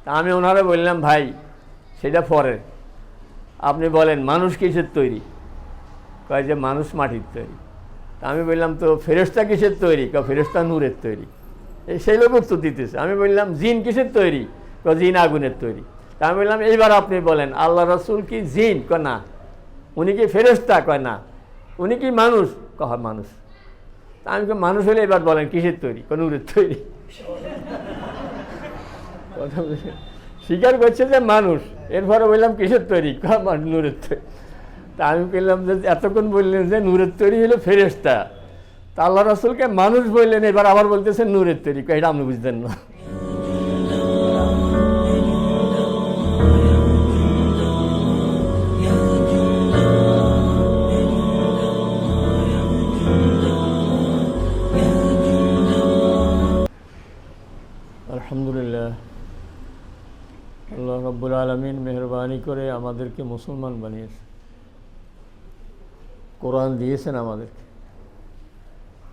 তা আমি ওনারা বললাম, ভাই সেটা পরে, আপনি বলেন মানুষ কিসের তৈরি? কয় যে মানুষ মাটির তৈরি। তা আমি বললাম, তো ফেরেশতা কিসের তৈরি? ফেরেশতা নূরের তৈরি। সেই লোক উত্তর দিতেছে। আমি বললাম, জিন কিসের তৈরি? জিন আগুনের তৈরি। তা আমি বললাম, এইবার আপনি বলেন আল্লাহ রসুল কি জিন? না। উনি কি ফেরেশতা? কয় না। উনি কি মানুষ? কয় মানুষ। তা আমি মানুষ হলে এবার বলেন কিসের তৈরি? নূরের তৈরি। স্বীকার করছে যে মানুষ। এরপরে বললাম কিসের তৈরি? নূরের তৈরি। তা আমি বললাম যে এতক্ষণ বললেন যে নূরের তৈরি হলো ফেরেশতা, তা আল্লাহ রাসূলকে মানুষ বললেন, এবার আবার বলতেছেন নূরের তৈরি। এটা আপনি বুঝতেন না। আলহামদুলিল্লাহ, আল্লাহ রাব্বুল আলামিন মেহরবানি করে আমাদেরকে মুসলমান বানিয়েছে, কোরআন দিয়েছেন আমাদেরকে।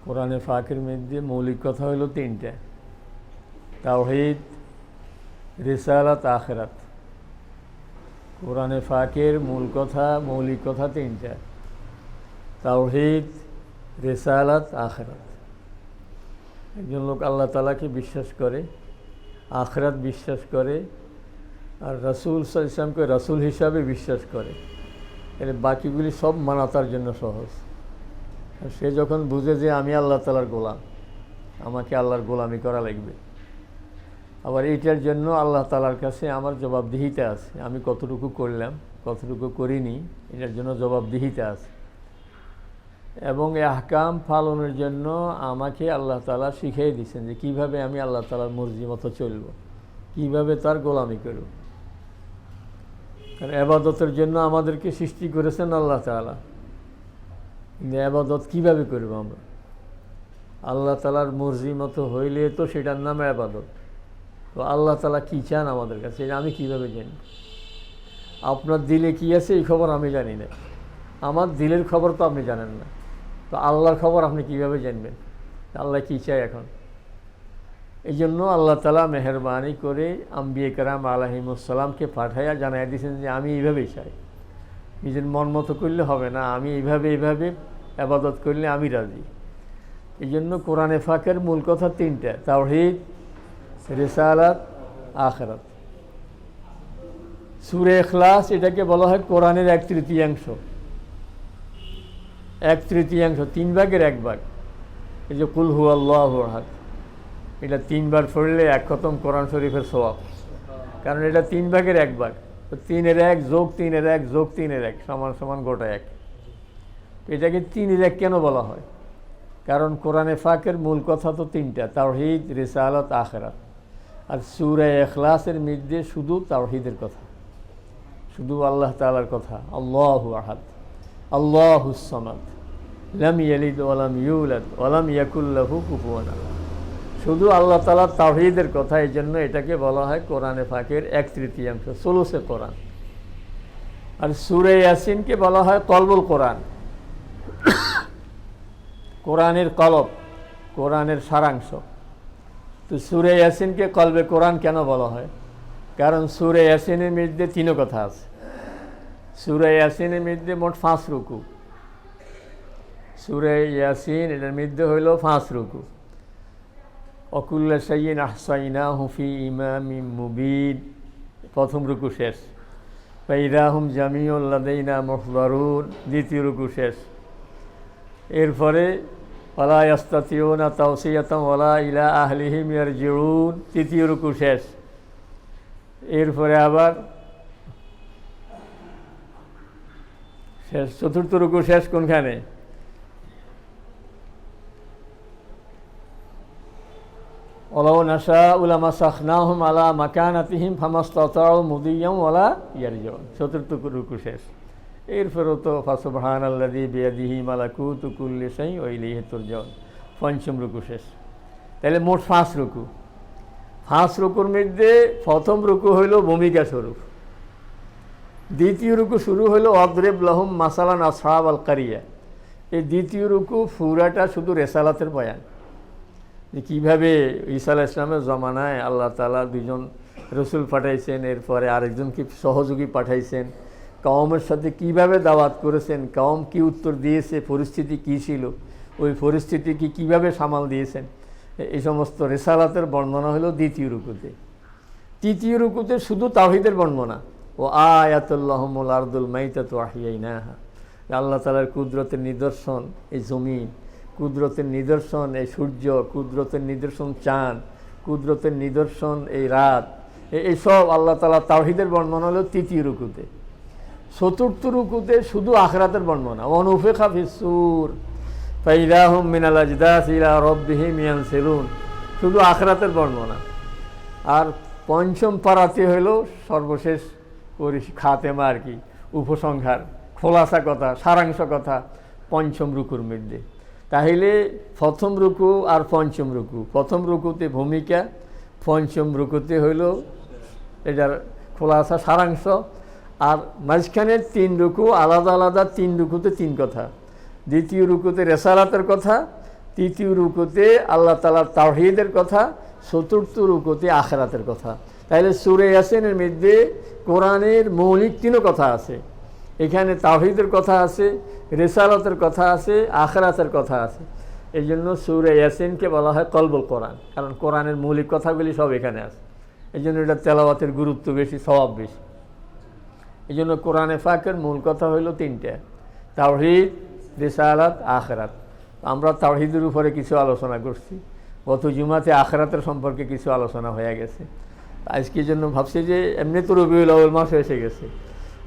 কোরআনে ফাকের মধ্যে মৌলিক কথা হলো তিনটা: তাওহীদ, রিসালাত, আখিরাত। কোরআনে ফাকের মূল কথা, মৌলিক কথা তিনটা: তাওহীদ, রিসালাত, আখিরাত। একজন লোক আল্লাহ তাআলাকে বিশ্বাস করে, আখিরাত বিশ্বাস করে, আর রাসূল সাল্লাল্লাহু আলাইহি ওয়াসাল্লামকে রাসূল হিসাবে বিশ্বাস করে, এর বাকিগুলি সব মানা তার জন্য সহজ। আর সে যখন বুঝে যে আমি আল্লাহ তাআলার গোলাম, আমাকে আল্লাহর গোলামি করা লাগবে, আবার এইটার জন্য আল্লাহ তাআলার কাছে আমার জবাবদিহিতা আছে, আমি কতটুকু করলাম কতটুকু করিনি এটার জন্য জবাবদিহিতা আছে। এবং এই আহকাম পালনের জন্য আমাকে আল্লাহ তাআলা শিখিয়ে দিয়েছেন যে কীভাবে আমি আল্লাহ তাআলার মর্জি মতো চলব, কীভাবে তার গোলামি করব। কারণ ইবাদতের জন্য আমাদেরকে সৃষ্টি করেছেন আল্লাহ তাআলা, কিন্তু ইবাদত কীভাবে করব আমরা? আল্লাহ তাআলার মর্জি মতো হইলে তো সেটার নাম ইবাদত। তো আল্লাহ তাআলা কী চান আমাদের কাছে এটা আমি কীভাবে জানি? আপনার দিলে কী আছে এই খবর আমি জানি না, আমার দিলের খবর তো আপনি জানেন না, তো আল্লাহর খবর আপনি কীভাবে জানবেন আল্লাহ কী চায়? এখন এই জন্য আল্লাহ তাআলা মেহরবানি করে আম্বিয়া কেরাম আলাইহিমুসসালামকে পাঠাইয়া জানাই দিয়েছেন যে আমি এইভাবেই চাই। নিজের মন মতো করলে হবে না, আমি এইভাবে ইবাদত করলে আমি রাজি। এই জন্য কোরআনে ফাকের মূল কথা তিনটা: তাওহীদ, রিসালাত, আখিরাত। সূরা ইখলাস এটাকে বলা হয় কোরআনের 1/3, 1/3, 3 ভাগের 1 ভাগ। এই যে কুল হুয়াল্লাহু আহাদ, এটা 3 বার পড়লে 1 খতম কোরআন শরীফের সওয়াব। কারণ এটা 3 ভাগের 1 ভাগ, তো 3-এর 1 যোগ 3-এর 1 যোগ 3-এর 1 সমান সমান গোটা 1। এটাকে 3-এর 1 কেন বলা হয়? কারণ কোরআনে ফাকের মূল কথা তো তিনটা: তাওহীদ, রিসালাত, আখিরাত। আর সূরা ইখলাসের মধ্যে শুধু তাওহীদের কথা, শুধু আল্লাহ তাআলার কথা। আল্লাহু আহাদ, আল্লাহুস সামাদ, লাম ইয়ালিদ ওয়া লাম ইউলাদ ওয়া লাম ইয়াকুল লাহু কুফুয়ান আহাদ। শুধু আল্লাহ তাআলার তাওহীদের কথা। এই জন্য এটাকে বলা হয় কোরআনে ফাকের 1/3, সুলুসে কোরআন। আর সূরা ইয়াসিনকে বলা হয় কলবুল কোরআন, কোরআনের কলব, কোরআনের সারাংশ। তো সূরা ইয়াসিনকে কলবে কোরআন কেন বলা হয়? কারণ সূরা ইয়াসিনের মধ্যে 3 কথা আছে। সূরা ইয়াসিনের মধ্যে মোট 5 রুকু। সূরা ইয়াসিন এটার মধ্যে হইল 5 রুকু। অকুল্লা শাইইন আহসাইনাহু ফি ইমামিম মুবিন, প্রথম রুকু শেষ। ফাইদাহুম জামিউল লাদাইনা মুহদারুন, দ্বিতীয় রুকু শেষ। এরপরে ওয়ালা ইয়াস্তাতিউনা তাওসিয়াতাম ওয়ালা ইলা আহলিহিম ইয়ারজিউন, তৃতীয় রুকু শেষ। এরপরে আবার শেষ, চতুর্থ রুকু শেষ কোনখানে? ওয়ালাউ নাশাউ লামাসাখনাহুম আলা মাকানাতিহিম ফামাস্তাতাউ মুদিয়্যাম ওয়ালা ইয়ারজিউন, চতুর্থ রুকু শেষ। এরপরও তো ফাসুবহানাল্লাযী বিয়াদিহি মালাকুতু কুল্লি শাইইন ওয়া ইলাইহি তুরজাউন, পঞ্চম রুকু শেষ। তাহলে মোট 5 রুকু। 5 রুকুর মধ্যে প্রথম রুকু হইল ভূমিকা স্বরূপ, দ্বিতীয় রুকু শুরু হইল অদরিব লাহুম মাসালান আসহাবাল কারিয়া। এই দ্বিতীয় রুকু পুরাটা শুধু রেসালাতের বয়ান, যে কীভাবে ঈসা আলাইহিস সালামের জমানায় আল্লাহ তাআলা 2জন রসুল পাঠাইছেন, এরপরে আরেকজনকে সহযোগী পাঠাইছেন, কওমের সাথে কিভাবে দাওয়াত করেছেন, কওম কি উত্তর দিয়েছে, পরিস্থিতি কি ছিল, ওই পরিস্থিতিকে কিভাবে সামাল দিয়েছেন, এই সমস্ত রিসালাতের বর্ণনা হলো দ্বিতীয় রুকুতে। তৃতীয় রুকুতে শুধু তাওহীদের বর্ণনা, ও আয়াতুল্লাহুল আরদুল মাইতাতু আহইয়াইনাহা, আল্লাহ তাআলার কুদরতের নিদর্শন এই জমিন, কুদরতের নিদর্শন এই সূর্য, কুদরতের নিদর্শন চাঁদ, কুদরতের নিদর্শন এই রাত, এইসব আল্লাহ তাআলা তাওহীদের বর্ণনা হলো তৃতীয় রুকুতে। চতুর্থ রুকুতে শুধু আখিরাতের বর্ণনা, ওয়ানুফিখা ফিস-সূর ফাইযা হুম মিনাল আজদাসি ইলা রাব্বিহিম ইয়ানসিলুন, শুধু আখিরাতের বর্ণনা। আর পঞ্চম পারাতে হইল সর্বশেষ খাতেমা আর কি, উপসংহার, খোলাসা কথা, সারাংশ কথা পঞ্চম রুকুর মধ্যে। তাহলে প্রথম রুকু আর পঞ্চম রুকু, প্রথম রুকুতে ভূমিকা, পঞ্চম রুকুতে হইল এটার খোলাসা সারাংশ, আর মাঝখানের তিন রুকু আলাদা আলাদা, তিন রুকুতে তিন কথা। দ্বিতীয় রুকুতে রেসালাতের কথা, তৃতীয় রুকুতে আল্লাহ তাআলার তাওহীদের কথা, চতুর্থ রুকুতে আখিরাতের কথা। তাহলে সূরা ইয়াসিনের মধ্যে কোরআনের মৌলিক তিনও কথা আছে। এখানে তাওহীদের কথা আছে, রিসালাতের কথা আছে, আখিরাতের কথা আছে। এই জন্য সূরা ইয়াসিনকে বলা হয় কলবুল কোরআন, কারণ কোরআনের মৌলিক কথাগুলি সব এখানে আছে। এই জন্য এটা তেলাওয়াতের গুরুত্ব বেশি, সওয়াব বেশি। এই জন্য কোরআনে পাকের মূল কথা হইল তিনটা, তাওহীদ, রিসালাত, আখিরাত। আমরা তাওহীদের উপরে কিছু আলোচনা করছি, গত জুমাতে আখিরাতের সম্পর্কে কিছু আলোচনা হয়ে গেছে। আজকে জন্য ভাবছি যে এমনি তো রবিউল আউয়াল মাস এসে গেছে,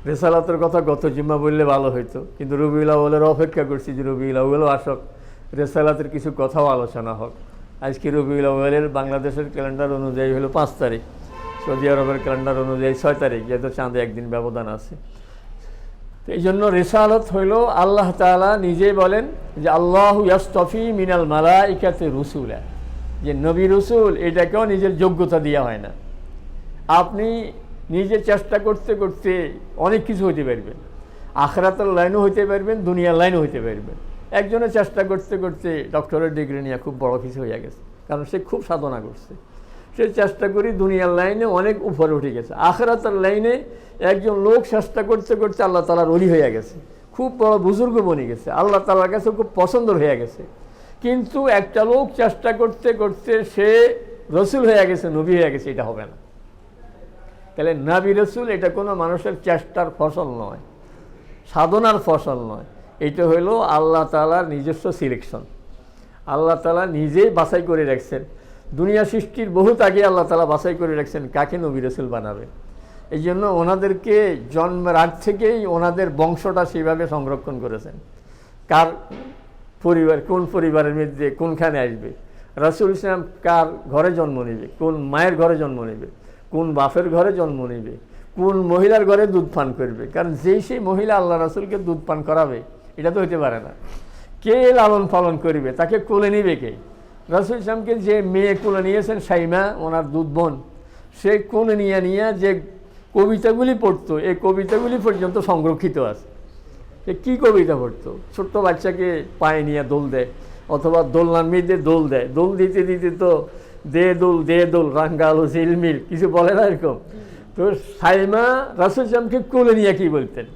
রিসালাতের কথা গত জুম্মা বললে ভালো হইতো, কিন্তু রবিউল আউয়ালের অপেক্ষা করছি যে রবিউল আউয়ালও আসক, রিসালাতের কিছু কথাও আলোচনা হোক। আজকে রবিউল আউয়ালের বাংলাদেশের ক্যালেন্ডার অনুযায়ী হলো 5 তারিখ, সৌদি আরবের ক্যালেন্ডার অনুযায়ী 6 তারিখ, যেহেতু চাঁদে একদিন ব্যবধান আছে। তো এই জন্য রিসালাত হইল আল্লাহ তাআলা নিজেই বলেন যে আল্লাহু ইয়াসতাফি মিনাল মালাইকাতি রুসুলা, যে নবী রসুল এটাকেও নিজের যোগ্যতা দেওয়া হয় না। আপনি নিজে চেষ্টা করতে করতে অনেক কিছু হইতে পারবেন, আখিরাতের লাইনও হইতে পারবেন, দুনিয়ার লাইনও হইতে পারবেন। একজনের চেষ্টা করতে করতে ডক্টরের ডিগ্রি নিয়ে খুব বড় কিছু হয়ে গেছে, কারণ সে খুব সাধনা করছে। সে চেষ্টা করি দুনিয়ার লাইনে অনেক উপরে উঠে গেছে। আখিরাতের লাইনে একজন লোক চেষ্টা করতে করতে আল্লাহ তাআলার ওলি হয়ে গেছে, খুব বড় বুজুর্গ বনে গেছে, আল্লাহ তাআলার কাছে খুব পছন্দ হয়ে গেছে। কিন্তু একটা লোক চেষ্টা করতে করতে সে রসুল হয়ে গেছে, নবী হয়ে গেছে, এটা হবে না। তাহলে নবী রসুল এটা কোনো মানুষের চেষ্টার ফসল নয়, সাধনার ফসল নয়, এটা হইল আল্লাহ তাআলার নিজস্ব সিলেকশন। আল্লাহ তাআলা নিজেই বাছাই করে রাখছেন, দুনিয়া সৃষ্টির বহুত আগে আল্লাহ তাআলা বাছাই করে রাখছেন কাকে নবী রসুল বানাবে। এই জন্য ওনাদেরকে জন্মের আগ থেকেই ওনাদের বংশটা সেইভাবে সংরক্ষণ করেছেন, কার পরিবার, কোন পরিবারের মধ্যে কোনখানে আসবে, রাসূল ইসলাম কার ঘরে জন্ম নেবে, কোন মায়ের ঘরে জন্ম নেবে, কোন বাপের ঘরে জন্ম নেবে, কোন মহিলার ঘরে দুধ পান করবে। কারণ যেই সেই মহিলা আল্লাহ রাসূলকে দুধ পান করাবে এটা তো হইতে পারে না। কে লালন পালন করবে, তাকে কোলে নিবে কে? রাসূল ইসলামকে যে মেয়ে কোলে নিয়েছেন সাইমা, ওনার দুধ বোন, সে কোলে নিয়ে নিয়ে যে কবিতাগুলি পড়তো, এই কবিতাগুলি পর্যন্ত সংরক্ষিত আছে। সে কী কবিতা পড়তো? ছোট্ট বাচ্চাকে পায়ে নিয়ে দোল দেয়, অথবা দোলনার মধ্যে দোল দেয়, দোল দিতে দিতে তো দে দোল রাঙ্গালো ঝিলমিল কিছু বলে না এরকম। তো সাইমা রাসূল ইসলামকে কোলে নিয়ে কী বলতেন?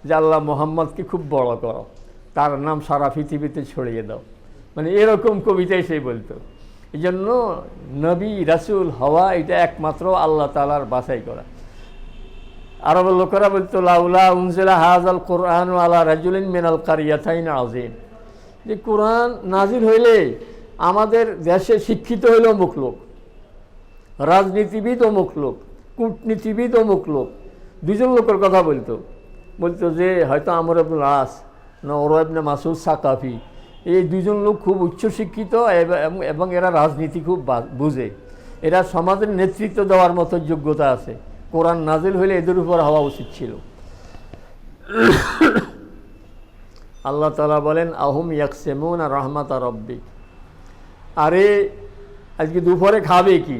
যে আল্লাহ মোহাম্মদকে খুব বড় করো, তার নাম সারা পৃথিবীতে ছড়িয়ে দাও, মানে এরকম কবিতাই সে বলতো। এই জন্য নবী রাসূল হওয়া এটা একমাত্র আল্লাহ তাআলার বাছাই করা। আরবের লোকেরা বলতো লাউলা উনজিলা হাযাল কুরআন আলা রাজুলিন মিনাল কারিয়াতাইন আযীম, যে কোরআন নাজিল হইলে আমাদের দেশে শিক্ষিত হইল অমুক লোক, রাজনীতিবিদ অমুক লোক, কূটনীতিবিদ অমুক লোক, দুজন লোকের কথা বলতো যে হয়তো আমর ইবনুল আস না উরওয়া ইবনে মাসউদ সাকাফি, এই দুজন লোক খুব উচ্চশিক্ষিত এবং এরা রাজনীতি খুব বুঝে, এরা সমাজের নেতৃত্ব দেওয়ার মতো যোগ্যতা আছে, কোরআন নাজিল হইলে এদের উপর হওয়া উচিত ছিল। আল্লাহ তাআলা বলেন আহুম ইয়াকসিমুনা রাহমাতা রাব্বিক, আরে আজকে দুপুরে খাবে কি?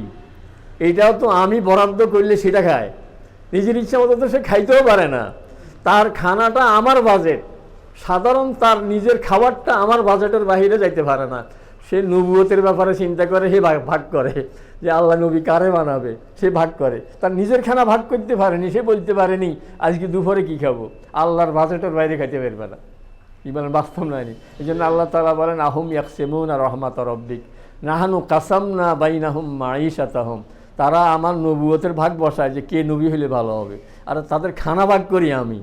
এইটাও তো আমি বরাদ্দ করলে সেটা খায়, নিজের ইচ্ছা মতো তো সে খাইতেও পারে না। তার খানাটা আমার বাজেট, সাধারণ তার নিজের খাবারটা আমার বাজেটের বাইরে যাইতে পারে না। সে নবুয়তের ব্যাপারে চিন্তা করে, সে ভাগ করে, যে আল্লাহ নবী কারে বানাবে, সে ভাগ করে। তার নিজের খানা ভাগ করতে পারেনি, সে বলতে পারেনি আজকে দুপুরে কী খাবো, আল্লাহর বাজেটের বাইরে খাইতে পারবে না। কি বলেন, বাস্তব নয়নি। এই জন্য আল্লাহ তাআলা বলেন আহুম ইয়াকসিমুনা রাহমাতা রাব্বিক নাহানু কাসামনা বাইনাহুম মাঈশাতাহুম, তারা আমার নবুয়তের ভাগ বসায় যে কে নবী হলে ভালো হবে, আর তাদের খানা ভাগ করি আমি,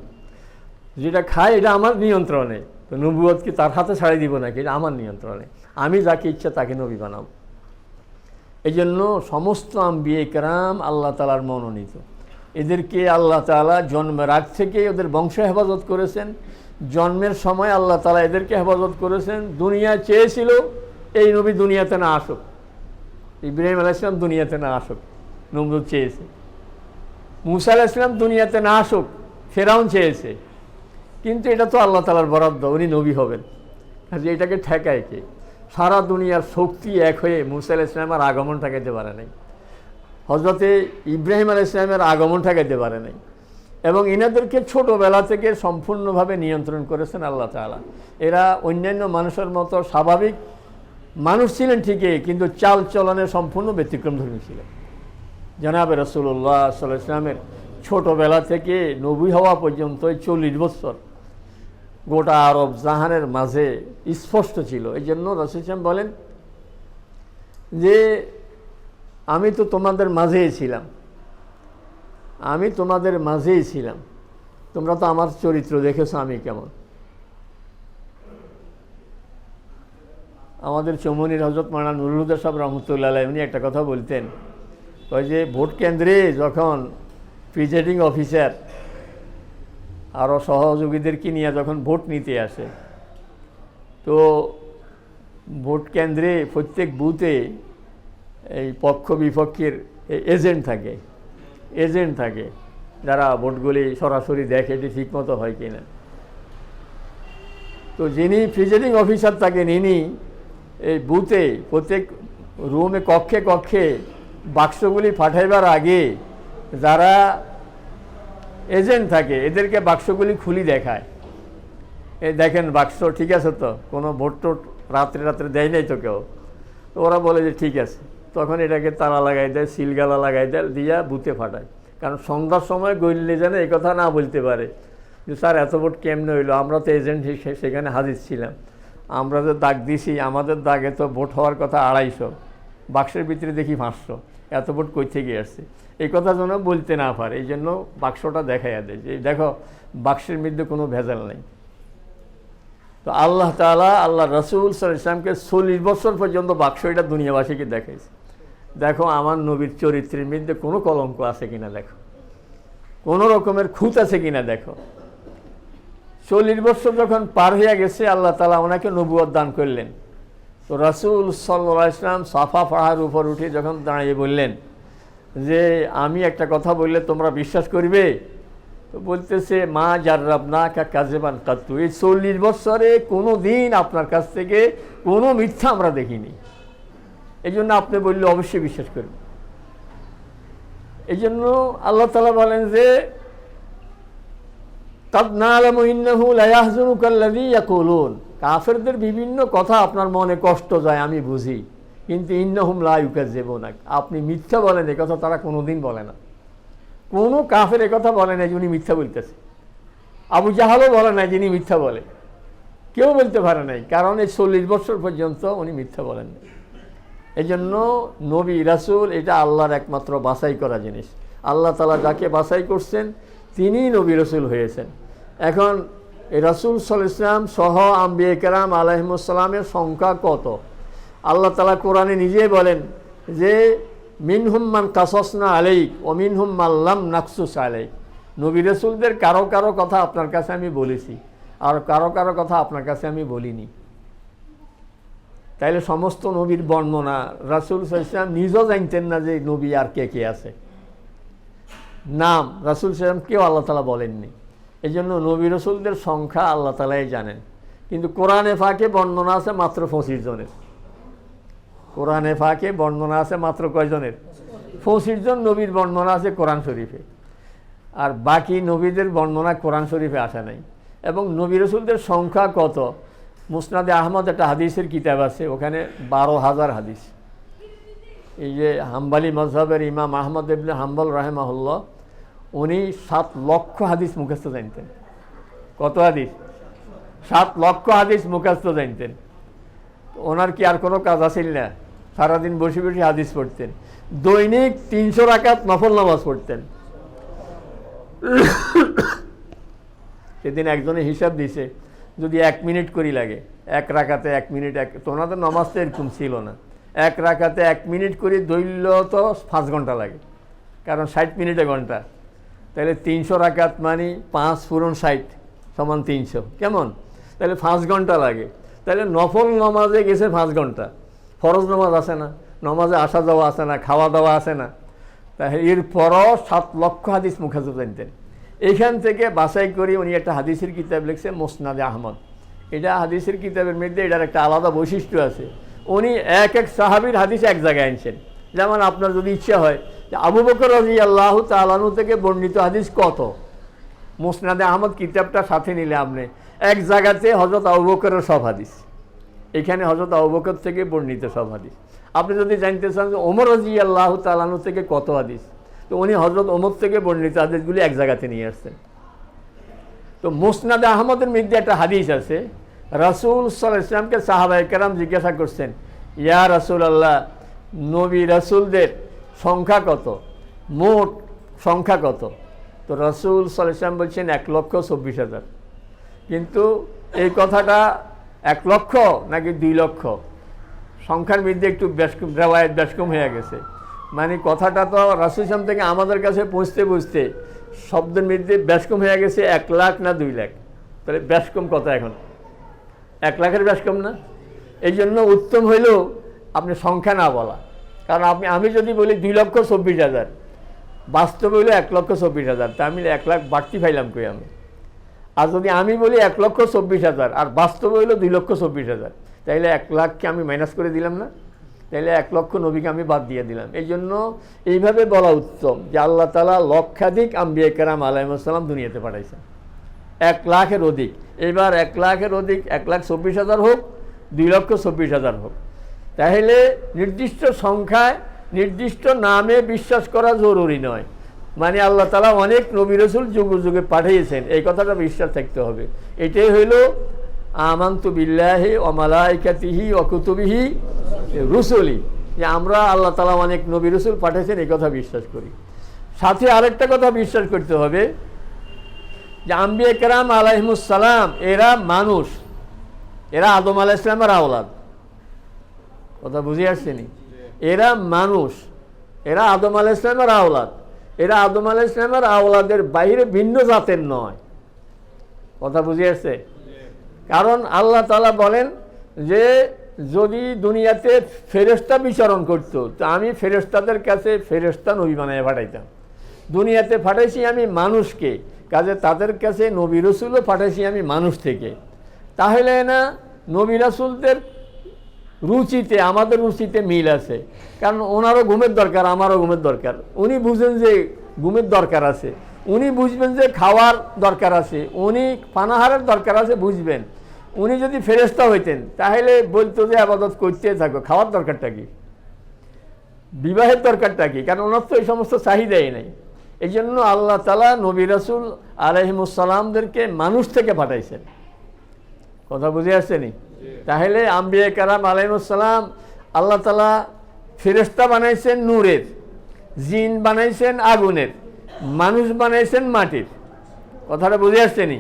যেটা খায় এটা আমার নিয়ন্ত্রণে। তো নবুয়ত কি তার হাতে ছাড়িয়ে দিব নাকি, এটা আমার নিয়ন্ত্রণে, আমি যাকে ইচ্ছা তাকে নবী বানাবো। এই জন্য সমস্ত আম্বিয়া কেরাম আল্লাহ তাআলার মনোনীত। এদেরকে আল্লাহ তাআলা জন্মের আগ থেকে ওদের বংশ হেফাজত করেছেন, জন্মের সময় আল্লাহ তাআলা এদেরকে হেফাজত করেছেন। দুনিয়া চেয়েছিল এই নবী দুনিয়াতে না আসুক, ইব্রাহিম আলাইহিস সালাম দুনিয়াতে না আসুক, নমরুদ চেয়েছে। মূসা আলাইহিস সালাম দুনিয়াতে না আসুক, ফেরাউন চেয়েছে। কিন্তু এটা তো আল্লাহ তাআলার বরাদ্দ, উনি নবী হবেন। কাজে এটাকে ঠেকায় কে? সারা দুনিয়ার শক্তি এক হয়ে মূসা আলাইহিস সালামের আগমন ঠেকাইতে পারে নাই, হযরতে ইব্রাহিম আলাইহিস সালামের আগমন ঠেকাইতে পারে নাই, এবং এনাদেরকে ছোটোবেলা থেকে সম্পূর্ণভাবে নিয়ন্ত্রণ করেছেন আল্লাহ তাআলা। এরা অন্যান্য মানুষের মতো স্বাভাবিক মানুষ ছিলেন ঠিকই, কিন্তু চাল চলনে সম্পূর্ণ ব্যতিক্রমধর্মী ছিলেন। জনাবে রাসূলুল্লাহ সাল্লাল্লাহু আলাইহি ওয়াসাল্লামের ছোটোবেলা থেকে নবী হওয়া পর্যন্ত 40 বছর গোটা আরব জাহানের মাঝে স্পষ্ট ছিল। এই জন্য রাসূল সাল্লাল্লাহু বলেন যে আমি তো তোমাদের মাঝেই ছিলাম, আমি তোমাদের মাঝেই ছিলাম, তোমরা তো আমার চরিত্র দেখেছো আমি কেমন। আমাদের চৌমনির হযরত মাওলানা নুরুল হুদা সাহেব রহমতুল্লাহ আলাইহি উনি একটা কথা বলতেন, ওই যে ভোট কেন্দ্রে যখন প্রিজাইডিং অফিসার আরও সহযোগীদেরকে নিয়ে যখন ভোট নিতে আসে, তো ভোট কেন্দ্রে প্রত্যেক বুথে এই পক্ষ বিপক্ষের এজেন্ট থাকে যারা ভোটগুলি সরাসরি দেখে যে ঠিকমতো হয় কিনা। তো যিনি প্রিজাইডিং অফিসার থাকেন ইনি এই বুথে প্রত্যেক রুমে কক্ষে কক্ষে বাক্সগুলি পাঠাইবার আগে যারা এজেন্ট থাকে এদেরকে বাক্সগুলি খুলি দেখায়, এই দেখেন বাক্স ঠিক আছে তো, কোনো ভোট টোট রাত্রে দেয় নাই তো কেউ। তো ওরা বলে যে ঠিক আছে, তখন এটাকে তালা লাগাই দেয়, সিলগালা লাগাই দেয়, দিয়া বুথে পাঠায়। কারণ সন্ধ্যার সময় গইলে যেন এই কথা না বলতে পারে যে স্যার এত ভোট কেমনে হইলো, আমরা তো এজেন্ট সেখানে হাজির ছিলাম, আমরা যে দাগ দিছি আমাদের দাগে তো ভোট হওয়ার কথা 250, বাক্সের ভিতরে দেখি 500, এত ভোট কই থেকে আসছে, এই কথা যেন বলতে না পারে। এই জন্য বাক্সটা দেখাইয়া দেয় যে দেখো বাক্সের মধ্যে কোনো ভেজাল নেই। তো আল্লাহ তাআলা আল্লাহ রাসূল সাল্লাল্লাহু আলাইহি ওয়াসাল্লামকে 40 বছর পর্যন্ত বাক্স এটা দুনিয়াবাসীকে দেখাইছে, দেখো আমার নবীর চরিত্রের মধ্যে কোনো কলঙ্ক আছে কিনা, দেখো কোনো রকমের খুঁত আছে কিনা দেখো। 40 বছর যখন পার হয়ে গেছে আল্লাহ তাআলা ওনাকে নবুয়ত দান করলেন। তো রাসূল সাল্লাল্লাহু আলাইহি ওয়াসাল্লাম সাফা পাহাড়ের উপর উঠে যখন দাঁড়িয়ে বললেন যে আমি একটা কথা বললে তোমরা বিশ্বাস করবে, তো বলতেছে মা জাররাবনা কাযিবান কাত্তু, এই 40 বছরে কোনো দিন আপনার কাছ থেকে কোনো মিথ্যা আমরা দেখিনি, এই জন্য আপনি বললে অবশ্যই বিশ্বাস করবেন। এই জন্য আল্লাহ তাআলা বলেন যে কাদ না'লামু ইন্নাহু লা ইয়াহযুনুকাল্লাযী ইয়াকুলুন, কাফেরদের বিভিন্ন কথা আপনার মনে কষ্ট যায় আমি বুঝি, কিন্তু ইন্নাহুম লা ইউকাযযিবুনাক, আপনি মিথ্যা বলেন এই কথা তারা কোনোদিন বলে না। কোনো কাফের এ কথা বলে না যিনি মিথ্যা বলতেছে, আবু জাহালও বলে না যিনি মিথ্যা বলে, কেউ বলতে পারে নাই, কারণ এই 40 বছর পর্যন্ত উনি মিথ্যা বলেন। এই জন্য নবী রাসূল এটা আল্লাহর একমাত্র বাছাই করা জিনিস। আল্লাহ তাআলা যাকে বাছাই করছেন তিনিই নবী রাসূল হয়েছেন। এখন এই রাসূল সাল্লাল্লাহু আলাইহি ওয়াসাল্লাম সহ আম্বিয়া কেরাম আলাইহিমুস সালামের সংখ্যা কত, আল্লাহ তাআলা কোরআনে নিজেই বলেন যে মিনহুম মান কাসাসনা আলাইক ওয়া মিনহুম মান লাম নাকসুস আলাইক, নবী রাসূলদের কারো কারো কথা আপনার কাছে আমি বলেছি আর কারো কারো কথা আপনার কাছে আমি বলিনি। তাইলে সমস্ত নবীর বর্ণনা রাসূল সাল্লাল্লাহু আলাইহি ওয়াসাল্লাম নিজেও জানতেন না যে নবী আর কে কে আছে, নাম রাসূল সাল্লাল্লাহু আলাইহি ওয়াসাল্লাম কেউ আল্লাহ তাআলা বলেননি। এই জন্য নবী রাসূলদের সংখ্যা আল্লাহ তাআলাই জানেন। কিন্তু কোরআনে ফাঁকে বর্ণনা আছে মাত্র 25 জনের, কোরআনে ফাঁকে বর্ণনা আছে মাত্র কয়জনের? 25 জন নবীর বর্ণনা আছে কোরআন শরীফে, আর বাকি নবীদের বর্ণনা কোরআন শরীফে আসে নাই। এবং নবী রাসূলদের সংখ্যা কত, মুসনাদে আহমদ একটা হাদিসের কিতাব আছে, ওখানে 12,000 হাদিস, এই যে হাম্বালি মযহাবের ইমাম আহমদ ইবনে হাম্বল রাহিমাহুল্লাহ, উনি 7 লক্ষ হাদিস মুখস্থ জানতেন। কত হাদিস? 7 লক্ষ হাদিস মুখস্থ জানতেন। ওনার কি আর কোনো কাজ আছিল না? সারাদিন বসে বসে হাদিস পড়তেন। দৈনিক 300 রাকাত নফল নামাজ পড়তেন। সেদিন একজনে হিসাব দিছে, যদি 1 মিনিট করি লাগে, 1 রাকাতে 1 মিনিট, তো ওনাদের নামাজ তো এরকম ছিল না। 1 রাকাতে 1 মিনিট করে দৈল্য তো 5 ঘন্টা লাগে, কারণ 60 মিনিটে ঘন্টা। তাহলে 300 রাকাত মানে 5 পূরণ 60 সমান 300, কেমন? তাহলে 5 ঘন্টা লাগে। তাহলে নফল নামাজে গেছে 5 ঘন্টা, ফরজ নামাজ আছে না, নামাজে আসা যাওয়া আছে না, খাওয়া দাওয়া আছে না। তাহলে এরপরও 7 লক্ষ হাদিস মুখস্থ জানতেন। এইখান থেকে বাছাই করে উনি একটা হাদিসের কিতাব লিখছে, মুসনাদে আহমদ। এটা হাদিসের কিতাবের মধ্যে এটার একটা আলাদা বৈশিষ্ট্য আছে। উনি এক এক সাহাবীর হাদিস এক জায়গায় আনছেন। যেমন আপনার যদি ইচ্ছা হয় যে আবু বকর রাদিয়াল্লাহু তাআলা আনহু থেকে বর্ণিত হাদিস কত, মুসনাদে আহমদ কিতাবটা সাথে নিলে আপনি এক জায়গাতে হযরত আবু বকরের সব হাদিস, এখানে হযরত আবু বকর থেকে বর্ণিত সব হাদিস। আপনি যদি জানতে চান যে ওমর রাদিয়াল্লাহু তাআলা আনহু থেকে কত হাদিস, তো উনি হযরত ওমর থেকে বর্ণিত হাদিসগুলি এক জায়গাতে নিয়ে আসছেন। তো মুসনাদে আহমদের মধ্যে একটা হাদিস আছে, রাসূল সাল্লাল্লাহু আলাইহি ওয়াসাল্লামকে সাহাবায়ে কেরাম জিজ্ঞাসা করছেন, ইয়া রাসূলুল্লাহ, নবী রাসূলদের সংখ্যা কত, মোট সংখ্যা কত? তো রাসূল সাল্লাল্লাহু আলাইহি ওয়াসাল্লাম বলছেন 1,24,000। কিন্তু এই কথাটা 1 লক্ষ নাকি 2 লক্ষ, সংখ্যার মধ্যে একটু রেওয়ায়েত ব্যস্কম হয়ে গেছে। মানে কথাটা তো রাসূল সাল্লাল্লাহু থেকে আমাদের কাছে পৌঁছতে শব্দের মধ্যে ব্যস্কম হয়ে গেছে 1 লাখ না 2 লাখ। তাহলে ব্যস্কম কত এখন? 1 লাখের ব্যস্কম না? এই জন্য উত্তম হইল আপনি সংখ্যা না বলা। কারণ আমি যদি বলি 2,24,000, বাস্তবে হইল 1,24,000, তা আমি 1 লাখ বাড়তি পাইলাম কই আমি? আর যদি আমি বলি 1,24,000 আর বাস্তবে হইল 2,24,000, তাইলে 1 লাখকে আমি মাইনাস করে দিলাম না? তাইলে 1 লক্ষ নবীকে আমি বাদ দিয়ে দিলাম। এই জন্য এইভাবে বলা উত্তম যে আল্লাহ তাআলা লক্ষাধিক আম্বিয়া কেরাম আলাইহিস সালাম দুনিয়াতে পাঠাইছেন, 1 লাখের অধিক। এবার 1 লাখের অধিক 1,24,000 হোক, 2,24,000 হোক, তাহলে নির্দিষ্ট সংখ্যায় নির্দিষ্ট নামে বিশ্বাস করা জরুরি নয়। মানে আল্লাহ তাআলা অনেক নবী রাসূল যুগে যুগে পাঠিয়েছেন, এই কথাটা বিশ্বাস থাকতে হবে। এটাই হইল আমানতু বিল্লাহি ওয়া মালাইকাতিহি ওয়া কুতুবিহি রুসুলি, যে আমরা আল্লাহ তাআলা অনেক নবী রাসূল পাঠিয়েছেন, এই কথা বিশ্বাস করি। সাথে আরেকটা কথা বিশ্বাস করতে হবে যে আম্বিয়া কেরাম আলাইহিমুস সালাম এরা মানুষ, এরা আদম আলাইহিস সালামের আওলাদ। কথা বুঝে আসছেনি? এরা মানুষ, এরা আদম আলাইহিস সালামের আওলাদ। এরা আদম আলাইহিস সালামের আওলাদের বাইরে ভিন্ন জাতের নয়। কথা বুঝে আসছে? কারণ আল্লাহ তাআলা বলেন যে যদি দুনিয়াতে ফেরেশতা বিচরণ করতো, তো আমি ফেরেশতাদের কাছে ফেরেশতা নবী বানায় পাঠাইতাম। দুনিয়াতে পাঠাইছি আমি মানুষকে, কাজে তাদের কাছে নবী রাসূলও পাঠাইছি আমি মানুষ থেকে। তাহলে না নবী রাসূলদের রুচিতে আমাদের রুচিতে মিল আছে, কারণ ওনারও ঘুমের দরকার, আমারও ঘুমের দরকার। উনি বুঝেন যে ঘুমের দরকার আছে, উনি বুঝবেন যে খাওয়ার দরকার আছে, উনি পানাহারের দরকার আছে বুঝবেন। উনি যদি ফেরেশতা হইতেন তাহলে বলতো যে আবাদত করতে থাকো, খাওয়ার দরকারটা কি, বিবাহের দরকারটা কি? কারণ ওনার তো এই সমস্ত চাহিদাই নাই। এই জন্য আল্লাহ তাআলা নবী রাসূল আলাইহিমুস সালামদেরকে মানুষ থেকে পাঠাইছেন। কথা বুঝে আসছেনি? তাহলে আম্বিয়া কেরাম আলাইহিমুস সালাম আল্লাহ তাআলা ফেরেশতা বানাইছেন নূরের, জিন বানাইছেন আগুনের, মানুষ বানাইছেন মাটির। কথাটা বুঝে আসছেনি?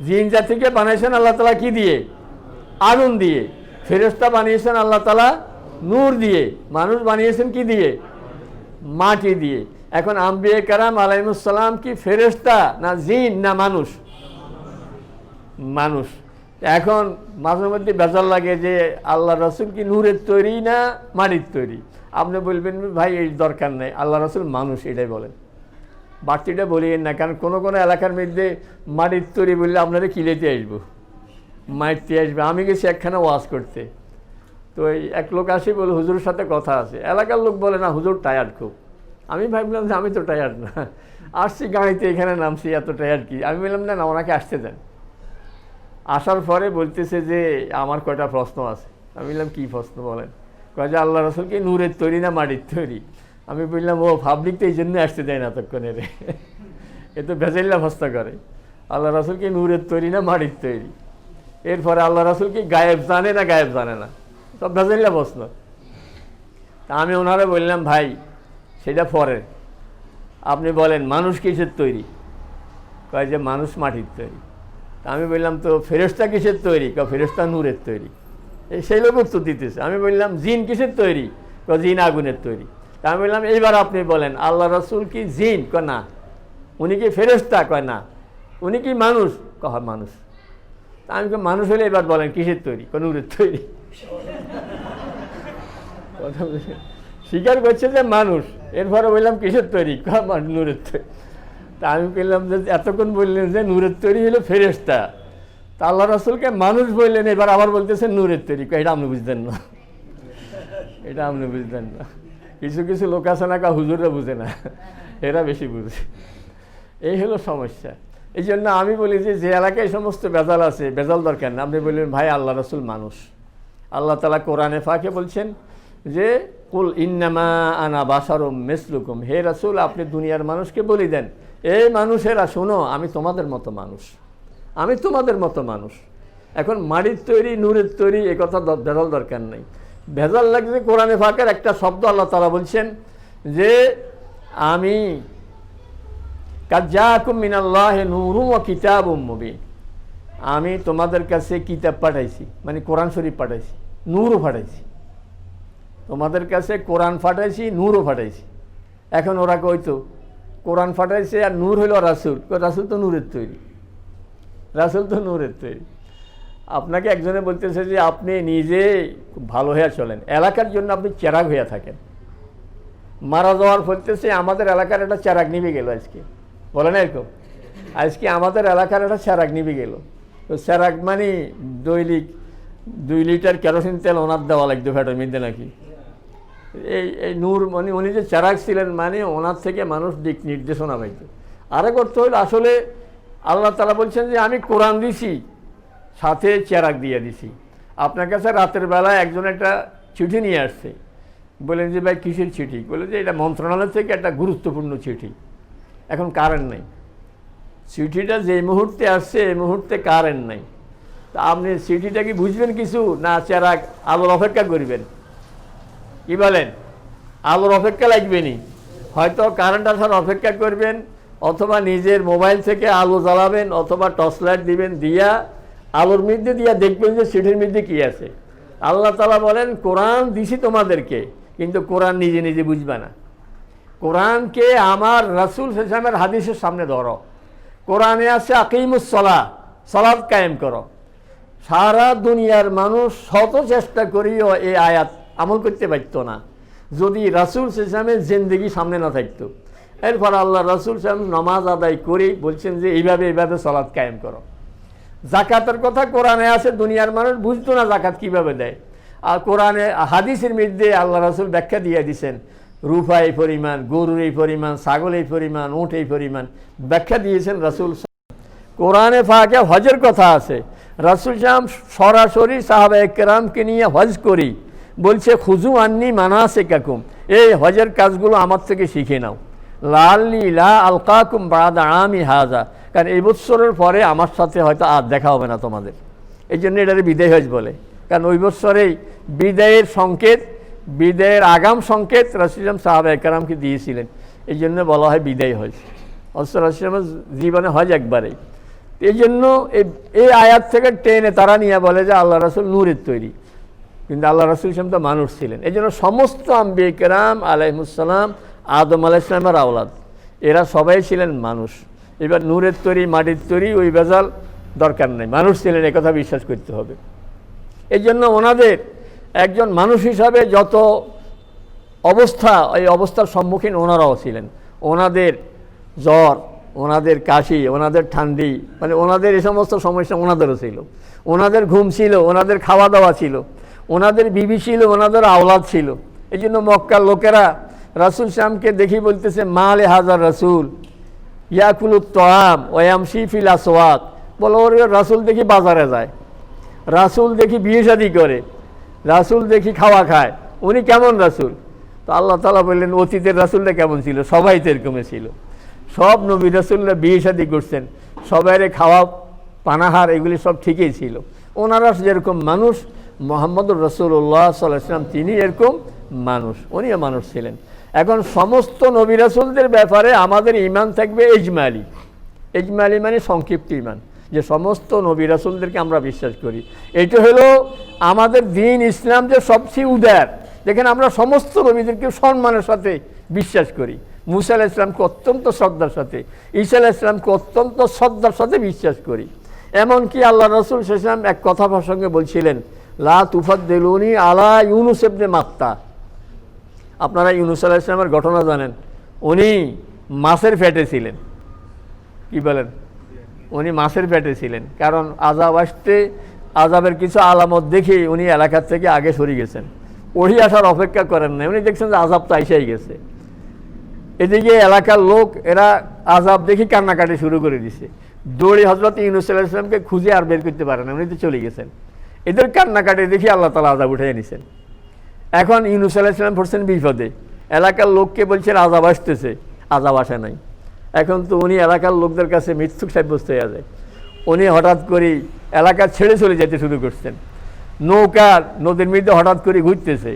জিন জাতিকে বানাইছেন আল্লাহ তাআলা কি দিয়ে? আগুন দিয়ে। ফেরেশতা বানিয়েছেন আল্লাহ তাআলা নূর দিয়ে, মানুষ বানিয়েছেন কি দিয়ে? মাটি দিয়ে। এখন আম্বিয়া কেরাম আলাইহিমুস সালাম কি ফেরেশতা না জিন না মানুষ? মানুষ। এখন মাঝে মধ্যে বেজার লাগে যে আল্লাহ রাসূল কি নূরের তৈরি না মাটির তৈরি? আপনি বলবেন ভাই এই দরকার নেই, আল্লাহ রাসূল মানুষ, এটাই বলেন, বাড়তিটা বলিয়েন না। কারণ কোনো কোনো এলাকার মধ্যে মাটির তৈরি বললে আপনারা কিলেতে আসবো, মাটিতে আসবে। আমি গেছি একখানা ওয়াজ করতে, তো এই এক লোক আসি বলে হুজুরের সাথে কথা আছে। এলাকার লোক বলে না হুজুর টায়ার্ড খুব। আমি ভাবলাম যে আমি তো টায়ার্ড না, আসছি গাড়িতে এখানে নামছি, এত টায়ার্ড কি? আমি বললাম না ওনাকে আসতে দেন। আসার পরে বলতেছে যে আমার কয়টা প্রশ্ন আছে। আমি বললাম কী প্রশ্ন বলেন? কয় যে আল্লাহ রসুল কি নূরের তৈরি না মাটির তৈরি? আমি বললাম ও পাবলিক তো এই জন্য আসতে দেয় না এতক্ষণে রে, এ তো ভেজাইল্লা ভস্তা করে। আল্লাহ রসুল কি নূরের তৈরি না মাটির তৈরি? এরপরে আল্লাহ রসুল কি গায়েব জানে না গায়েব জানে না, সব ভেজাইল্লা প্রশ্ন। তা আমি ওনারা বললাম ভাই সেটা পরে, আপনি বলেন মানুষ কিসের তৈরি? কয় যে মানুষ মাটির তৈরি। তা আমি বললাম তো ফেরেশতা কিসের তৈরি? কয় ফেরেশতা নূরের তৈরি। সেই লোক উত্তর দিতেছে। আমি বললাম জিন কিসের তৈরি? কয় জিন আগুনের তৈরি। তা আমি বললাম এইবার আপনি বলেন আল্লাহ রসুল কি জিন? কয় না। উনি কি ফেরেশতা? কয় না। উনি কি মানুষ? কয় মানুষ। তা আমি মানুষ হলে এবার বলেন কিসের তৈরি? কয় নূরের তৈরি। কথা স্বীকার করছে যে মানুষ। এরপরে বললাম কিসের তৈরি? কয় নূরের তৈরি। তা আমি বললাম যে এতক্ষণ বললেন যে নূরের তৈরি হলো ফেরেশতা, তা আল্লাহ রসুলকে মানুষ বললেন, এবার আবার বলতেছেন নূরের তৈরি। এটা আপনি বুঝতেন না, এটা আপনি বুঝতেন না। কিছু কিছু লোক আছে না, হুজুররা বুঝে না, এরা বেশি বুঝে। এই হলো সমস্যা। এই জন্য আমি বলি যে যে এলাকায় সমস্ত বেজাল আছে, বেজাল দরকার না। আপনি বললেন ভাই আল্লাহ রসুল মানুষ। আল্লাহ তাআলা কোরআনে ফাঁকে বলছেন যে কুল ইন্নামা আনা বাশারুম মিসলুকুম, হে রাসূল আপনি দুনিয়ার মানুষকে বলে দেন এই মানুষেরা শোনো আমি তোমাদের মতো মানুষ, আমি তোমাদের মতো মানুষ। এখন মাটির তৈরি নূরের তৈরি এ কথা ভেজাল দরকার নেই। ভেজাল লাগছে কোরআনে ফাঁকের একটা শব্দ আল্লাহ তাআলা বলছেন যে আমি কাদ জাআকুম মিনাল্লাহি নূরুন ওয়া কিতাবুম মুবিন, আমি তোমাদের কাছে কিতাব পাঠাইছি, মানে কোরআন শরীফ পাঠাইছি, নূরও পাঠাইছি। তোমাদের কাছে কোরআন পাঠাইছি, নূরও পাঠাইছি। এখন ওরা কইতো কোরআন পাঠাইছে আর নূর হইল রাসূল। রাসূল তো নূরের তৈরি, রাসূল তো নূরের তৈরি। আপনাকে একজনে বলতেছে যে আপনি নিজে খুব ভালো হয়ে চলেন, এলাকার জন্য আপনি চেরাগ হয়ে থাকেন। মারা যাওয়ার বলতেছে আমাদের এলাকার একটা চেরাগ নিভে গেল আজকে, বলে না এরকম? আজকে আমাদের এলাকার একটা চেরাগ নিভে গেল। তো চেরাগ মানে দৈনিক 2 লিটার কেরোসিন তেল ওনার দেওয়া লাগতো ফ্যাটের মধ্যে নাকি। এই নূর মানে উনি যে চেরাগ ছিলেন, মানে ওনার থেকে মানুষ দিক নির্দেশনা পাইত। আরেক অর্থ হইল আসলে আল্লাহ তাআলা বলছেন যে আমি কোরআন দিছি সাথে চেরাগ দিয়ে দিছি। আপনার কাছে রাতের বেলায় একজন একটা চিঠি নিয়ে আসছে, বলেন যে ভাই কিসের চিঠি? বলে যে এটা মন্ত্রণালয় থেকে একটা গুরুত্বপূর্ণ চিঠি, এখন কারেন্ট নেই। চিঠিটা যে মুহূর্তে আসছে এই মুহূর্তে কারেন্ট নেই। তা আপনি চিঠিটা কি বুঝবেন কিছু, না চেরাগ আলোর অপেক্ষা করবেন? কি বলেন? আলোর অপেক্ষা লাগবে নি, হয়তো কারেন্ট আসার অপেক্ষা করবেন, অথবা নিজের মোবাইল থেকে আলো জ্বালাবেন, অথবা টর্চ লাইট দিবেন, দিয়া আলোর মধ্যে দিয়া দেখবেন যে চিঠির মধ্যে কি আছে। আল্লাহ তাআলা বলেন কোরআন দিছি তোমাদেরকে, কিন্তু কোরআন নিজে নিজে বুঝবে না। কোরআনকে আমার রাসূল সাল্লাল্লাহু আলাইহি ওয়াসাল্লামের হাদিসের সামনে ধরো। কোরআনে আছে আকিমুস সালাহ, সালাত কায়েম করো। সারা দুনিয়ার মানুষ শত চেষ্টা করিও এই আয়াত আমল করতে পারত না যদি রাসূল সাল্লাল্লাহু আলাইহি ওয়াসাল্লামের জিন্দেগি সামনে না থাকতো। এরপর আল্লাহ রাসূল সাল্লাল্লাহু আলাইহি ওয়াসাল্লাম নামাজ আদায় করেই বলছেন যে এইভাবে এইভাবে সালাত কায়েম করো। জাকাতের কথা কোরআনে আছে, দুনিয়ার মানুষ বুঝতো না জাকাত কিভাবে দেয়। আর কোরআনে হাদিসের মধ্যে আল্লাহ রাসূল ব্যাখ্যা দিয়ে দিয়েছেন, রূপা এই পরিমাণ, গরুর এই পরিমাণ, ছাগল এই পরিমাণ, উট এই পরিমাণ, ব্যাখ্যা দিয়েছেন রাসূল। কোরআনে পাকে হজের কথা আছে, রাসূল সাল্লাল্লাহু আলাইহি ওয়াসাল্লাম সরাসরি সাহাবায়ে কেরামকে নিয়ে হজ করি বলছে খুজু আন্নি মানাসিকাকুম, এই হজের কাজগুলো আমার থেকে শিখে নাও। লাল্লি লা আলকাকুম বাদা আমি হাজা, কারণ এই বৎসরের পরে আমার সাথে হয়তো আর দেখা হবে না তোমাদের। এই জন্য এটারে বিদায় হজ বলে, কারণ ওই বৎসরেই বিদায়ের সংকেত, বিদায়ের আগাম সংকেত রাসূল সাল্লাল্লাহু আলাইহি ওয়াসাল্লাম সাহাবায়ে কেরামকে দিয়েছিলেন। এই জন্য বলা হয় বিদায় হজ। রাসূল সাল্লাল্লাহু আলাইহি ওয়াসাল্লামের জীবনে হজ একবারেই। এই জন্য এই আয়াত থেকে টেনে তারা নিয়ে বলে যে আল্লাহ রাসূল নূরের তৈরি, কিন্তু আল্লাহ রাসূল সাল্লাল্লাহু আলাইহি ওয়াসাল্লাম তো মানুষ ছিলেন। এই জন্য সমস্ত আম্বিয়া কেরাম আলাইহিমুসসালাম, আদম আলাইহিস সালামের আওলাদ, এরা সবাই ছিলেন মানুষ। এবার নূরের তৈরি মাটির তৈরি ওই বেজাল দরকার নেই, মানুষ ছিলেন এ কথা বিশ্বাস করতে হবে। এই জন্য ওনাদের একজন মানুষ হিসাবে যত অবস্থা, এই অবস্থার সম্মুখীন ওনারাও ছিলেন। ওনাদের জ্বর, ওনাদের কাশি, ওনাদের ঠান্ডি, মানে ওনাদের এই সমস্ত সমস্যা ওনাদেরও ছিল। ওনাদের ঘুম ছিল, ওনাদের খাওয়া দাওয়া ছিল, ওনাদের বিবি ছিল, ওনাদের আওলাদ ছিল। এই জন্য মক্কার লোকেরা রাসূল সামকে দেখি বলতেছে মালে হাজার রাসূল ইয়াকুলুত তাআম ওয়া ইয়ামশি ফিল আসওয়াক, বলো ওর রাসূল দেখি বাজারে যায়, রাসূল দেখি বিয়ে শাদী করে, রাসূল দেখি খাওয়া খায়, উনি কেমন রাসূল? তো আল্লাহ তাআলা বললেন অতীতের রাসূলরা কেমন ছিল? সবাই তো এরকমই ছিল। সব নবী রাসূলরা বিয়ে শাদী করছেন, সবাইরে খাওয়া পানাহার এগুলি সব ঠিকই ছিল। ওনারা যেরকম মানুষ, মুহাম্মদুর রাসূলুল্লাহ সাল্লাল্লাহু আলাইহি ওয়াসাল্লাম তিনি এরকম মানুষ, উনিও মানুষ ছিলেন। এখন সমস্ত নবী রাসূলদের ব্যাপারে আমাদের ঈমান থাকবে ইজমালি। ইজমালি মানে সংক্ষিপ্ত ঈমান, যে সমস্ত নবী রাসূলদেরকে আমরা বিশ্বাস করি। এটা হলো আমাদের দ্বীন ইসলাম যে সবচেয়ে উদার। দেখেন আমরা সমস্ত নবীদেরকে সম্মানের সাথে বিশ্বাস করি। মুসা আলাইহিস সালামকে অত্যন্ত শ্রদ্ধার সাথে, ঈসা আলাইহিস সালামকে অত্যন্ত শ্রদ্ধার সাথে বিশ্বাস করি। এমনকি আল্লাহ রাসূল সাল্লাল্লাহু আলাইহি ওয়াসাল্লাম এক কথা প্রসঙ্গে বলছিলেন, লা তুফাদ্দিলুনি আলা ইউনুস ইবনে মাত্তা। আপনারা ইউনুস আলাইহিস সালামের ঘটনা জানেন, উনি মাছের পেটে ছিলেন। কি বলেন? উনি মাছের পেটে ছিলেন, কারণ আযাব আসতে, আযাবের কিছু আলামত দেখে উনি এলাকার থেকে আগে সরে গেছেন। ওহি আসার অপেক্ষা করেন না, উনি দেখছেন যে আযাব তো আইসাই গেছে। এদিকে এলাকার লোক এরা আযাব দেখে কান্নাকাটি শুরু করে দিছে। দৌড়ে হযরত ইউনুস আলাইহিস সালামকে খুঁজে আর বের করতে পারে না, উনি তো চলে গেছেন। এদের কান্নাকাটি দেখে আল্লাহ তাআলা আযাব উঠিয়ে নিছেন। এখন ইউনুস আলাইহিস সালাম পড়ছেন বিপদে, এলাকার লোককে বলছেন আযাব আসতেছে, আযাব আসে নাই। এখন তো উনি এলাকার লোকদের কাছে মৃত্যুক সাব্যস্ত হয়ে যায়। উনি হঠাৎ করে এলাকা ছেড়ে চলে যেতে শুরু করছেন। নৌকার নদীর মধ্যে হঠাৎ করে ঘুরতেছে,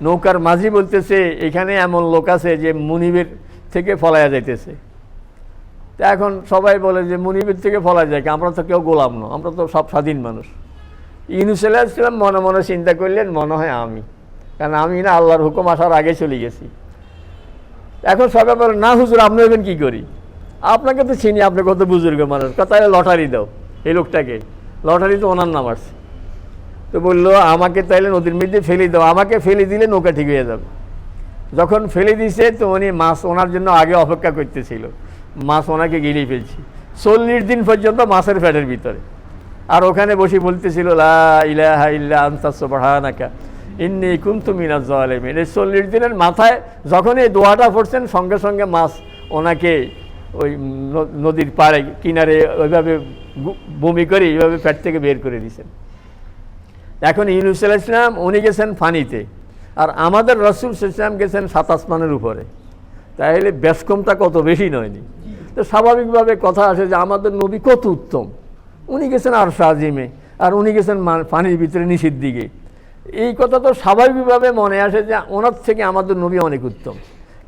নৌকার মাঝি বলতেছে এখানে এমন লোক আছে যে মুনিবের থেকে ফলাইয়া যাইতেছে। তা এখন সবাই বলে যে মুনিবের থেকে ফলা যায়, আমরা তো কেউ গোলাম না, আমরা তো সব স্বাধীন মানুষ। ইউনুস আলাইহিস সালাম মনে মনে চিন্তা করলেন, মনে হয় আমি, কারণ আমি না আল্লাহর হুকুম আসার আগে চলে গেছি। এখন সবাই বলে না হুজুর আপনি হবেন কী করি, আপনাকে তো চিনি, আপনি কত বুজুর্গ মানুষ, তাহলে লটারি দাও এই লোকটাকে। লটারি তো ওনার নাম আসছে। তো বললো আমাকে তাইলে নদীর মধ্যে ফেলে দাও, আমাকে ফেলে দিলে নৌকা ঠিক হয়ে যাবে। যখন ফেলে দিছে তো উনি মাছ ওনার জন্য আগে অপেক্ষা করতেছিল, মাছ ওনাকে গিলিয়ে ফেলছি। 40 দিন পর্যন্ত মাছের পেটের ভিতরে, আর ওখানে বসে বলতেছিল লা ইলাহা ইল্লা আনতা সুবহানাকা ইন্নী কুনতু মিনাজ জালিমিন। এই 40 দিনের মাথায় যখন এই দোয়াটা পড়ছেন, সঙ্গে সঙ্গে মাছ ওনাকে ওই নদীর পাড়ে কিনারে ওইভাবে বমি করে এইভাবে পেট থেকে বের করে দিয়েছেন। এখন ইউনুস আলাইহিস সালাম উনি গেছেন পানিতে, আর আমাদের রাসূল সাল্লাল্লাহু আলাইহি ওয়াসাল্লাম গেছেন 7 আসমানের উপরে। তাহলে ব্যসকমটা কত বেশি নয়নি? তো স্বাভাবিকভাবে কথা আসে যে আমাদের নবী কত উত্তম। উনি গেছেন আরশ আজিমে, আর উনি গেছেন পানির ভিতরে নিচের দিকে। এই কথা তো স্বাভাবিকভাবে মনে আসে যে ওনার থেকে আমাদের নবী অনেক উত্তম।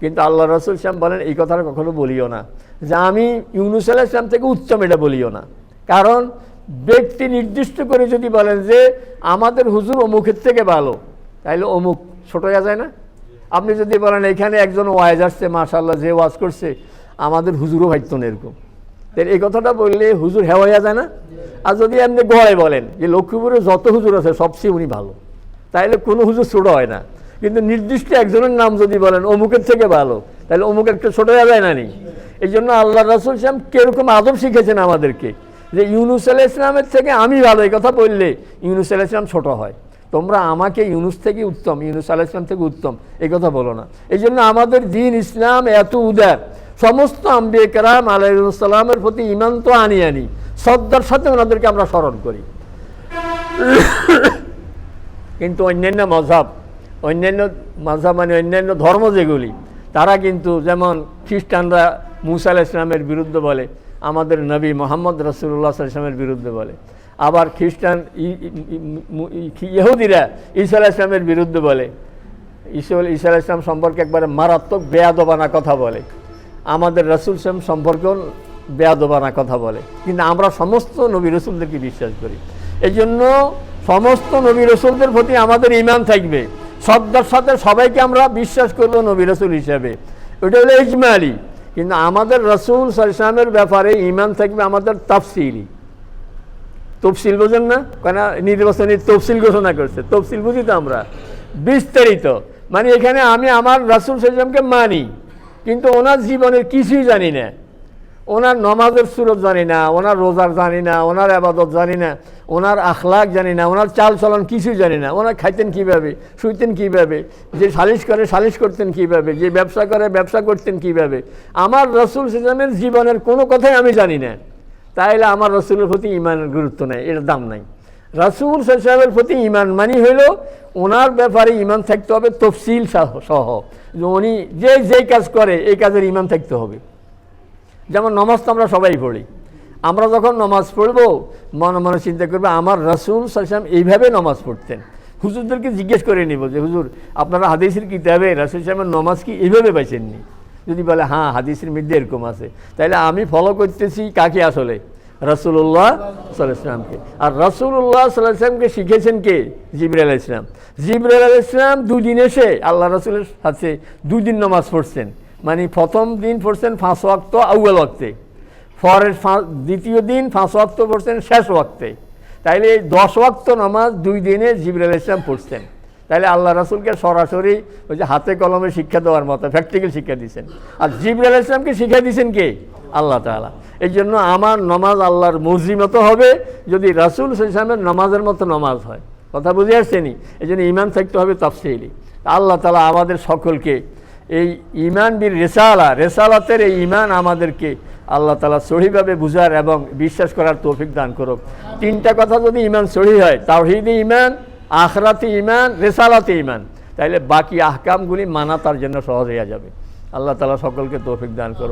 কিন্তু আল্লাহ রাসূল সাল্লাল্লাহু আলাইহি ওয়াসাল্লাম বলেন এই কথাটা কখনো বলিও না যে আমি ইউনুস আলাইহিস সালাম থেকে উত্তম, এটা বলিও না। কারণ ব্যক্তি নির্দিষ্ট করে যদি বলেন যে আমাদের হুজুর অমুকের থেকে ভালো, তাইলে অমুক ছোট হয়ে যায় না? আপনি যদি বলেন এখানে একজন ওয়াজ আসছে মাশাআল্লাহ, যে ওয়াজ করছে আমাদের হুজুরও ভাইতো না এরকম, তাহলে এই কথাটা বললে হুজুর হেওয়া হয়ে যায় না? আর যদি আপনি গড়ে বলেন যে লক্ষ্মীপুরে যত হুজুর আছে সবচেয়ে উনি ভালো, তাইলে কোনো হুজুর ছোট হয় না। কিন্তু নির্দিষ্ট একজনের নাম যদি বলেন অমুকের থেকে ভালো, তাহলে অমুক একটা ছোট হয়ে যায় না? নি এই জন্য আল্লাহ রাসূল সাল্লাল্লাহু আলাইহি ওয়াসাল্লাম কিরকম আদব শিখেছেন আমাদেরকে, যে ইউনুস আলাইহিস সালামের থেকে আমি ভালো, এই কথা বললে ইউনুস আলাইহিস সালাম ছোট হয়। তোমরা আমাকে ইউনুস থেকে উত্তম, ইউনুস আলাইহিস সালাম থেকে উত্তম এই কথা বলো না। এই জন্য আমাদের দ্বীন ইসলাম এত উদার, সমস্ত আম্বিয়া কেরাম আলাইহিস সালামের প্রতি ঈমান তো আনি শ্রদ্ধার সাথে ওনাদেরকে আমরা স্মরণ করি। কিন্তু অন্যান্য মাযহাব মানে অন্যান্য ধর্ম যেগুলি, তারা কিন্তু যেমন খ্রিস্টানরা মুসা আলাইহিস সালামের বিরুদ্ধে বলে, আমাদের নবী মুহাম্মদ রাসূলুল্লাহ সাল্লাল্লাহু আলাইহি ওয়াসাল্লামের বিরুদ্ধে বলে। আবার খ্রিস্টান ইহুদিরা ঈসা আলাইহিস সালামের বিরুদ্ধে বলে, ঈসা আলাইহিস সালাম সম্পর্কে একবারে মারাত্মক বেয়াদবানা কথা বলে। আমাদের রাসূল সাল্লাল্লাহু আলাইহি ওয়াসাল্লাম সম্পর্কেও বেয়াদবানা কথা বলে। কিন্তু আমরা সমস্ত নবী রাসূলদেরকে বিশ্বাস করি। এই জন্য সমস্ত নবী রাসূলদের প্রতি আমাদের ঈমান থাকবে, শ্রদ্ধার সাথে সবাইকে আমরা বিশ্বাস করব নবী রাসূল হিসাবে, ওটা হলো ইজমালি। কিন্তু আমাদের রাসূল সাল্লাল্লাহু আলাইহি ওয়াসাল্লামের ব্যাপারে ঈমান থাকবে আমাদের তাফসিলি। তফসিল বোঝেন না? কেন নির্বাচনী তফসিল ঘোষণা করছে, তফসিল বুঝি তো আমরা, বিস্তারিত। মানে এখানে আমি আমার রাসূল সাল্লাল্লাহু আলাইহি ওয়াসাল্লামকে মানি, কিন্তু ওনার জীবনের কিছুই জানি না, ওনার নমাজের সুরত জানি না, ওনার রোজার জানি না, ওনার ইবাদত জানি না, ওনার আখলাক জানি না, ওনার চাল চলন কিছুই জানি না। ওনার খাইতেন কীভাবে, শুইতেন কীভাবে, যে সালিশ করে সালিশ করতেন কীভাবে, যে ব্যবসা করে ব্যবসা করতেন কীভাবে, আমার রাসূল সাল্লাল্লাহু আলাইহি ওয়াসাল্লামের জীবনের কোনো কথাই আমি জানি না। তাইলে আমার রাসূলের প্রতি ঈমানের গুরুত্ব নেই, এর দাম নাই। রাসূল সাল্লাল্লাহু আলাইহি ওয়াসাল্লামের প্রতি ঈমান মানে হইল ওনার ব্যাপারে ঈমান থাকতে হবে তফসিল সহ, যে উনি যেই কাজ করে এই কাজের ঈমান থাকতে হবে। যেমন নমাজ তো আমরা সবাই পড়ি, আমরা যখন নমাজ পড়ব মনে মনে চিন্তা করবে আমার রাসূল সাল্লাল্লাহু আলাইহি ওয়াসাল্লাম এইভাবে নমাজ পড়তেন। হুজুরদেরকে জিজ্ঞেস করে নিব যে হুজুর আপনারা হাদিসের কিতাবে রাসূল সাল্লাল্লাহু আলাইহি ওয়াসাল্লামের নমাজ কি এইভাবে পাইছেননি? যদি বলে হ্যাঁ হাদিসের মধ্যে এরকম আছে, তাহলে আমি ফলো করতেছি কাকে? আসলে রাসূলুল্লাহ সাল্লাল্লাহু আলাইহি ওয়াসাল্লামকে। আর রাসূলুল্লাহ সাল্লাল্লাহু আলাইহি ওয়াসাল্লামকে শিখেছেন কে? জিবরাইল আলাইহিস সালাম। জিবরাইল আলাইহিস সালাম 2 দিন এসে আল্লাহ রাসূলের সাথে 2 দিন নামাজ পড়ছেন, মানে প্রথম দিন পড়ছেন 5 ওয়াক্ত আউয়াল ওয়াক্তে, পরের দ্বিতীয় দিন 5 ওয়াক্ত পড়ছেন শেষ ওয়াক্তে। তাইলে 10 ওয়াক্ত নামাজ 2 দিনে জিবরাইল আলাইহিস সালাম পড়ছেন। তাহলে আল্লাহ রাসূলকে সরাসরি ওই যে হাতে কলমে শিক্ষা দেওয়ার মতো প্র্যাকটিক্যাল শিক্ষা দিয়েছেন। আর জিবরাইল আলাইহিস সালামকে শিক্ষা দিয়েছেন কে? আল্লাহ তাআলা। এই জন্য আমার নামাজ আল্লাহর মর্জি মতো হবে যদি রাসূল সাল্লাল্লাহু আলাইহি ওয়াসাল্লামের নামাজের মতো নামাজ হয়। কথা বুঝে আসছেনি? এই জন্য ঈমান থাকতে হবে তাফসীলি। আল্লাহ তাআলা আমাদের সকলকে এই ঈমান বিল রেসালাতের এই ঈমান আমাদেরকে আল্লাহ তাআলা সহিভাবে বুঝার এবং বিশ্বাস করার তৌফিক দান করুক। 3টা কথা যদি ঈমান সহি হয়, তাওহীদে ঈমান, আখিরাতে ঈমান, রেসালাতে ঈমান, তাহলে বাকি আহকামগুলি মানা তার জন্য সহজ হয়ে যাবে। আল্লাহ তাআলা সকলকে তৌফিক দান করুক।